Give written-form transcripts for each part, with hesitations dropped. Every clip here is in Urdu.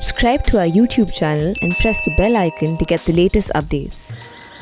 Subscribe to our YouTube channel and press the bell icon to get the latest updates.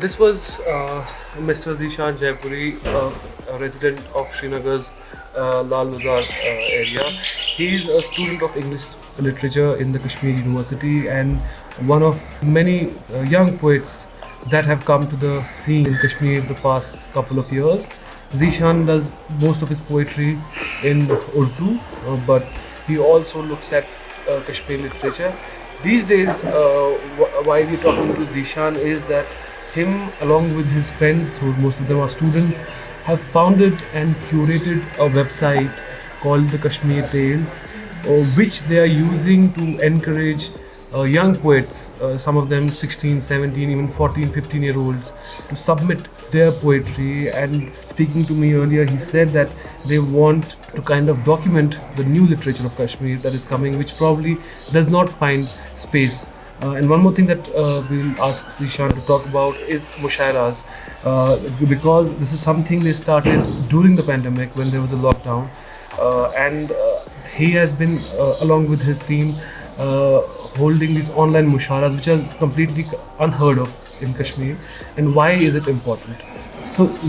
This was Mr. Zishan Jaipuri, a resident of Srinagar's Lal Bazar area. He is a student of English literature in the Kashmir University and one of many young poets that have come to the scene in Kashmir the past couple of years. Zishan does most of his poetry in Urdu, but he also looks at Kashmir literature. These days, why we're talking to Zishan is that him, along with his friends, who most of them are students, have founded and curated a website called the Kashmir Tales, which they are using to encourage young poets, some of them 16, 17, even 14, 15-year-olds, to submit their poetry. And speaking to me earlier, he said that they want to kind of document the new literature of Kashmir that is coming, which probably does not find space. And one more thing that we'll ask Zishan to talk about is mushairas, because this is something they started during the pandemic when there was a lockdown, and he has been, along with his team, holding these online mushairas, which are completely unheard of in Kashmir. And why is it important? So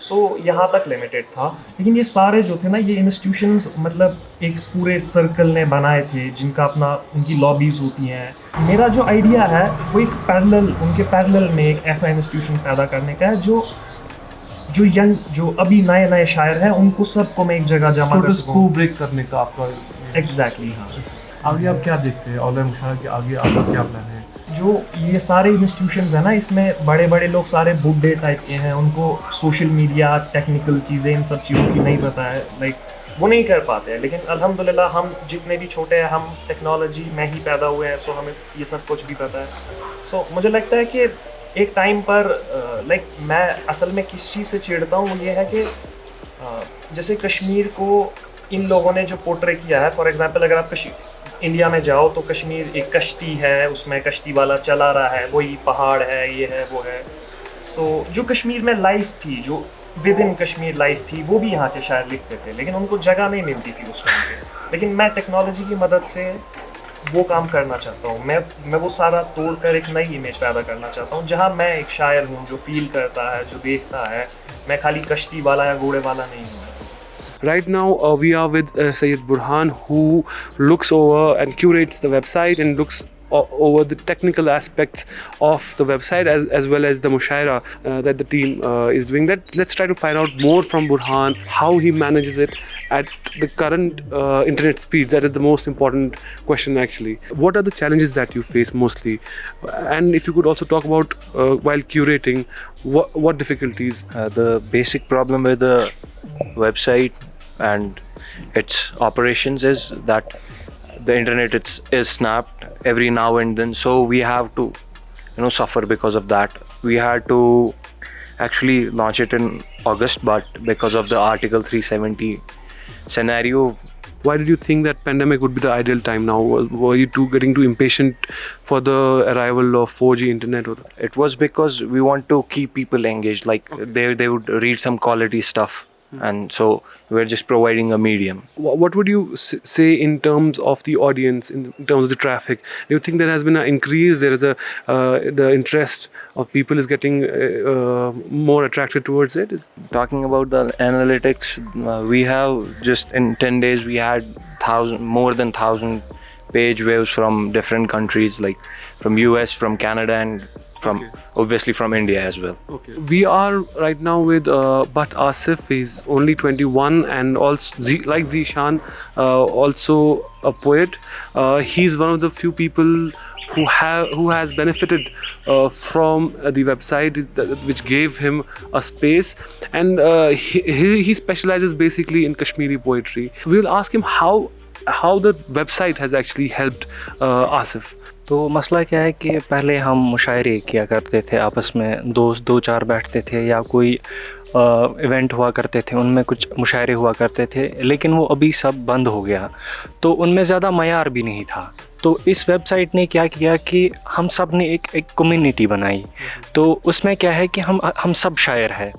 سو یہاں تک لمیٹیڈ تھا. لیکن یہ سارے جو تھے نا یہ انسٹیٹیوشنز مطلب ایک پورے سرکل نے بنائے تھے جن کا اپنا ان کی لابیز ہوتی ہیں. میرا جو آئیڈیا ہے وہ ایک پیرلل ان کے پیرلل میں ایک ایسا انسٹیٹیوشن پیدا کرنے کا ہے جو ینگ جو ابھی نئے شاعر ہیں ان کو سب کو میں ایک جگہ جمع کر سکوں. کو بریک کرنے کا آپ کا ایگزیکٹلی. ہاں آگے آپ کیا دیکھتے ہیں علیہ مشاعرہ کے آگے آپ کا کیا پلان ہے؟ جو یہ سارے انسٹیٹیوشنز ہیں نا اس میں بڑے لوگ سارے بڈھے ٹائپ کے ہیں, ان کو سوشل میڈیا ٹیکنیکل چیزیں ان سب چیزوں کی نہیں پتہ ہے, لائک وہ نہیں کر پاتے ہیں. لیکن الحمدللہ ہم جتنے بھی چھوٹے ہیں ہم ٹیکنالوجی میں ہی پیدا ہوئے ہیں, سو ہمیں یہ سب کچھ بھی پتہ ہے. سو مجھے لگتا ہے کہ ایک ٹائم پر لائک میں اصل میں کس چیز سے چڑھتا ہوں وہ یہ ہے کہ جیسے کشمیر کو ان لوگوں نے جو پورٹرے کیا ہے, فار ایگزامپل اگر آپ انڈیا میں جاؤ تو کشمیر ایک کشتی ہے, اس میں کشتی والا چلا رہا ہے, وہی پہاڑ ہے, یہ ہے وہ ہے. سو جو کشمیر میں لائف تھی, جو ود ان کشمیر لائف تھی, وہ بھی یہاں کے شاعر لکھتے تھے لیکن ان کو جگہ نہیں ملتی تھی اس ٹائم پہ. لیکن میں ٹیکنالوجی کی مدد سے وہ کام کرنا چاہتا ہوں. میں وہ سارا توڑ کر ایک نئی امیج پیدا کرنا چاہتا ہوں جہاں میں ایک شاعر ہوں جو فیل کرتا ہے, جو دیکھتا ہے. میں خالی کشتی والا یا گھوڑے والا نہیں ہوں. Right now, we are with Sayyid Burhan, who looks over and curates the website and looks over the technical aspects of the website as well as the mushaira that the team is doing. That let's try to find out more from Burhan, how he manages it at the current internet speeds. That is the most important question actually. What are the challenges that you face mostly, and if you could also talk about while curating, what difficulties? The basic problem with the website and its operations is that the internet is snapped every now and then, so we have to suffer because of that. We had to actually launch it in August, but because of the Article 370 scenario. Why did you think that pandemic would be the ideal time now? Were you getting too impatient for the arrival of 4G internet? Or? It was because we want to keep people engaged, like they would read some quality stuff. And so we're just providing a medium. What would you say in terms of the audience, in terms of the traffic? Do you think there has been an increase? There is the interest of people is getting more attracted towards it? Talking about the analytics, we have just in 10 days we had more than 1,000 page views from different countries, like from US, from Canada, and obviously from India as well. Okay. We are right now with But Asif. He's only 21 and also like Zishan, also a poet. He's one of the few people who has benefited from the website which gave him a space, and he specializes basically in Kashmiri poetry. We will ask him how the website has actually helped Asif. تو مسئلہ کیا ہے کہ پہلے ہم مشاعرے کیا کرتے تھے آپس میں, دوست 2-4 بیٹھتے تھے یا کوئی ایونٹ ہوا کرتے تھے, ان میں کچھ مشاعرے ہوا کرتے تھے, لیکن وہ ابھی سب بند ہو گیا. تو ان میں زیادہ معیار بھی نہیں تھا. تو اس ویب سائٹ نے کیا کیا کہ ہم سب نے ایک کمیونٹی بنائی. تو اس میں کیا ہے کہ ہم سب شاعر ہیں,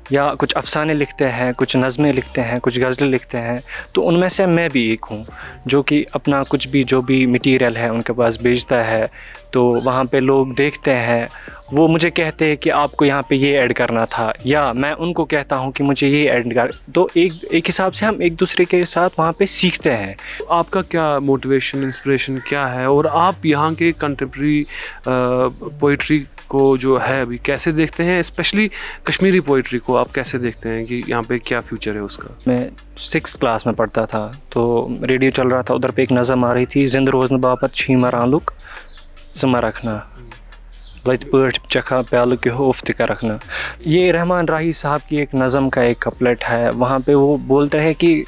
یا کچھ افسانے لکھتے ہیں, کچھ نظمیں لکھتے ہیں, کچھ غزلیں لکھتے ہیں. تو ان میں سے میں بھی ایک ہوں جو کہ اپنا کچھ بھی جو بھی مٹیریل ہے ان کے پاس بیچتا ہے. تو وہاں پہ لوگ دیکھتے ہیں, وہ مجھے کہتے ہیں کہ آپ کو یہاں پہ یہ ایڈ کرنا تھا, یا میں ان کو کہتا ہوں کہ مجھے یہ ایڈ کر. تو ایک حساب سے ہم ایک دوسرے کے ساتھ وہاں پہ سیکھتے ہیں. آپ کا کیا موٹیویشن, انسپریشن کیا ہے, اور آپ یہاں کے کنٹمپریری پوئٹری کو جو ہے ابھی کیسے دیکھتے ہیں, اسپیشلی کشمیری پوئٹری کو آپ کیسے دیکھتے ہیں کہ یہاں پہ کیا فیوچر ہے اس کا؟ میں 6th کلاس میں پڑھتا تھا تو ریڈیو چل رہا تھا, ادھر پہ ایک نظم آ رہی تھی, زند روزن باپت چھی مران لک ثمہ رکھنا لت پٲٹھۍ چکھا پیالہ کے ہو افت کا رکھنا. یہ رحمان راہی صاحب کی ایک نظم کا ایک کپلٹ ہے. وہاں پہ وہ بولتا ہے کہ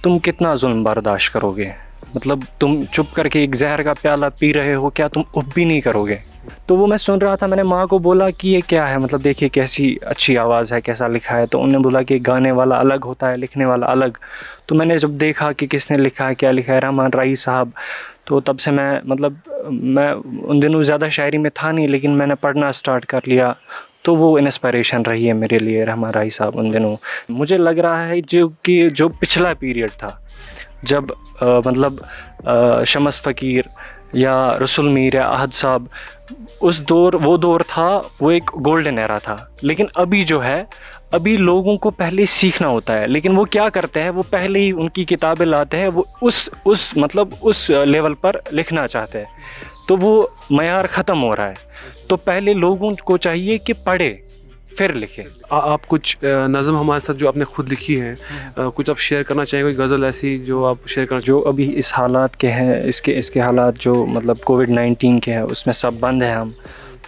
تم کتنا ظلم برداشت کرو گے, مطلب تم چپ کر کے ایک زہر کا پیالہ پی رہے ہو, کیا تم اف بھی نہیں کرو گے؟ تو وہ میں سن رہا تھا, میں نے ماں کو بولا کہ یہ کیا ہے, مطلب دیکھیے کیسی اچھی آواز ہے, کیسا لکھا ہے. تو انہوں نے بولا کہ گانے والا الگ ہوتا ہے, لکھنے والا الگ. تو میں نے جب دیکھا کہ کس نے لکھا ہے, کیا لکھا ہے, رحمان راہی صاحب, تو تب سے میں ان دنوں زیادہ شاعری میں تھا نہیں, لیکن میں نے پڑھنا سٹارٹ کر لیا. تو وہ انسپائریشن رہی ہے میرے لیے رحمان راہی صاحب ان دنوں. مجھے لگ رہا ہے جو پچھلا پیریڈ تھا, جب مطلب شمس فقیر یا رسول میر یا احد صاحب, اس دور وہ دور تھا, وہ ایک گولڈن ایرا تھا. لیکن ابھی جو ہے, ابھی لوگوں کو پہلے سیکھنا ہوتا ہے, لیکن وہ کیا کرتے ہیں, وہ پہلے ہی ان کی کتابیں لاتے ہیں, وہ اس مطلب اس لیول پر لکھنا چاہتے ہیں, تو وہ معیار ختم ہو رہا ہے. تو پہلے لوگوں کو چاہیے کہ پڑھے پھر لکھے. آپ کچھ نظم ہمارے ساتھ جو آپ نے خود لکھی ہیں, کچھ آپ شیئر کرنا چاہیں, کوئی غزل ایسی جو آپ شیئر کرنا جو ابھی اس حالات کے ہیں, اس کے حالات جو مطلب کووڈ-19 کے ہیں, اس میں سب بند ہیں ہم,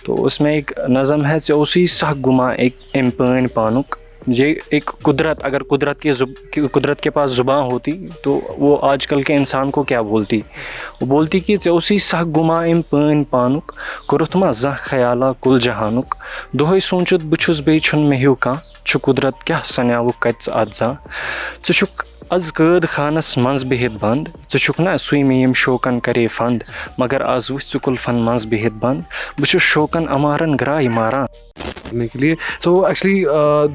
تو اس میں ایک نظم ہے ژےٚ سخ گما ایک امپٲنۍ پانُک. یہ ایک قدرت, اگر قدرت کے پاس زباں ہوتی تو وہ آج کل کے انسان کو کیا بولتی, وہ بولتی کہ ژےٚ سخ گما امپٲنۍ پانُک, کوٚرُتھ ما زانٛہہ خیالا کُل جہانُک, دۄہے سوٗنٛچُتھ بہٕ چھُس بیٚیہِ چھُنہٕ مےٚ ہیوٗ کانٛہہ, چھُ قدرت کیٛاہ سنیٛاوُکھ کتہِ ژٕ اَتھ زانٛہہ, ژٕ چھُکھ از قٲد خانس منٛز بِہِتھ بنٛد, ژٕ چھُکھ نا سُے مےٚ ییٚمۍ شوقن کرے فنٛد, مگر آز وٕچھ ژٕ کُلفن منٛز بِہِتھ بنٛد, بہٕ چھُس شوقن امارن گراے ماران. کرنے کے لیے. سو ایکچولی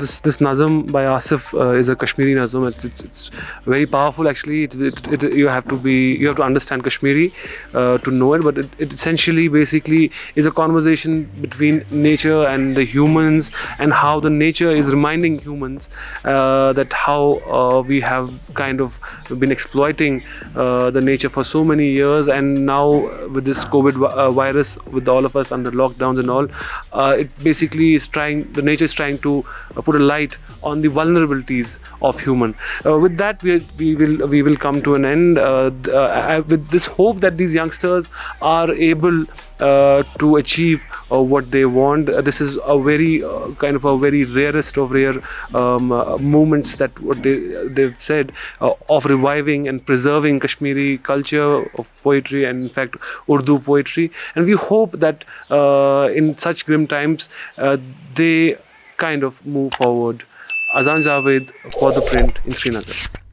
دس نظم بائی آصف از اے کشمیری نظم. It's very powerful actually. You have to understand Kashmiri to know it, but it essentially basically is a conversation between nature and the humans, and how the nature is reminding humans that how we have kind of been exploiting the nature for so many years, and now with this COVID virus, with all of us under lockdowns and all, it basically is the nature is trying to put a light on the vulnerabilities of human. With that, we will come to an end with this hope that these youngsters are able to achieve what they want. This is a very kind of a very rarest of rare movements that what they've said of reviving and preserving Kashmiri culture of poetry, and in fact Urdu poetry. And we hope that in such grim times they kind of move forward. Azan Javed for The Print in Srinagar.